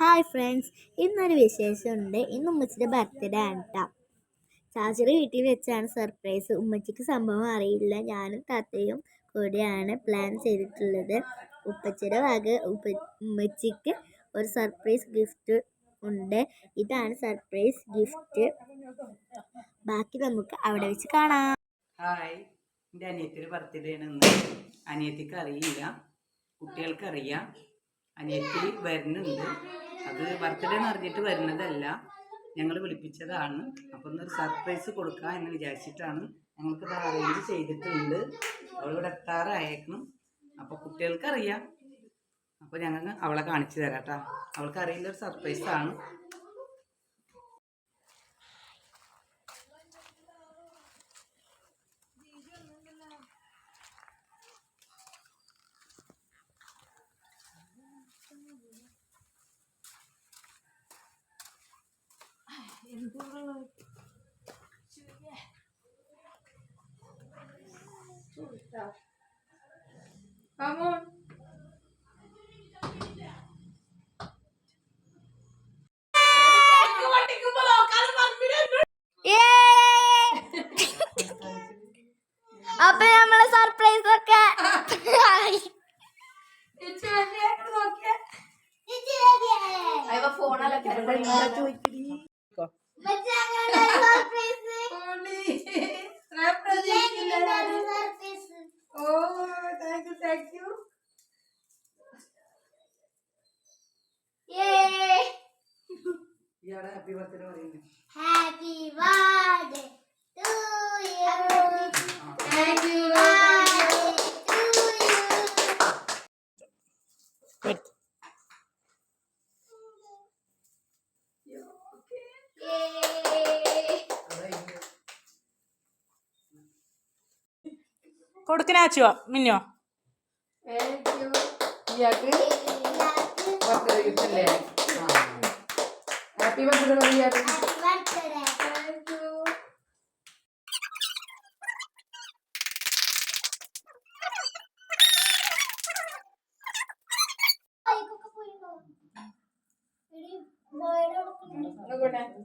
Hi friends, ഇന്നൊരു വിശേഷമുണ്ട്. ഇന്ന് ഉമ്മച്ചിയുടെ birthday ആണ് കേട്ടോ. ചാച്ചിയുടെ വീട്ടിൽ വെച്ചാണ് സർപ്രൈസ്. ഉമ്മച്ചിക്ക് സംഭവം അറിയില്ല. ഞാനും താത്തയും കൂടെയാണ് പ്ലാൻ ചെയ്തിട്ടുള്ളത്. ഉപ്പച്ചിയുടെ വക ഉമ്മച്ചിക്ക് ഒരു സർപ്രൈസ് ഗിഫ്റ്റ് ഉണ്ട്. ഇതാണ് സർപ്രൈസ് ഗിഫ്റ്റ്. ബാക്കി നമുക്ക് അവിടെ വെച്ച് കാണാം. ഹായ്, എൻ്റെ അനിയത്തിയുടെ ബർത്ത്ഡേ ആണ് ഇന്ന്. അനിയത്തിക്ക് അറിയില്ല, കുട്ടികൾക്ക് അറിയാം. അനിയത്തി വരുന്നുണ്ട്. അത് ബർത്ത്ഡേ എന്ന് അറിഞ്ഞിട്ട് വരുന്നതല്ല, ഞങ്ങൾ വിളിപ്പിച്ചതാണ്. അപ്പം ഇന്നൊരു സർപ്രൈസ് കൊടുക്കാം എന്ന് വിചാരിച്ചിട്ടാണ്. ഞങ്ങൾക്കിത് അറേഞ്ച് ചെയ്തിട്ടുണ്ട്. അവളിവിടെ എത്താറായേക്കണം. അപ്പോൾ കുട്ടികൾക്കറിയാം. അപ്പോൾ ഞങ്ങൾ അവളെ കാണിച്ചു തരാം കേട്ടോ. അവൾക്ക് അറിയില്ല, ഒരു സർപ്രൈസാണ്. Come on. അപ്പൊ നമ്മളെ സർപ്രൈസ് ഒക്കെ Thank you. Happy birthday. Happy birthday to you. Thank you. Good. കൊടുക്കനാച്ചോ മിന്നോ ഹാപ്പി ബർത്ത്ഡേ പറയാ.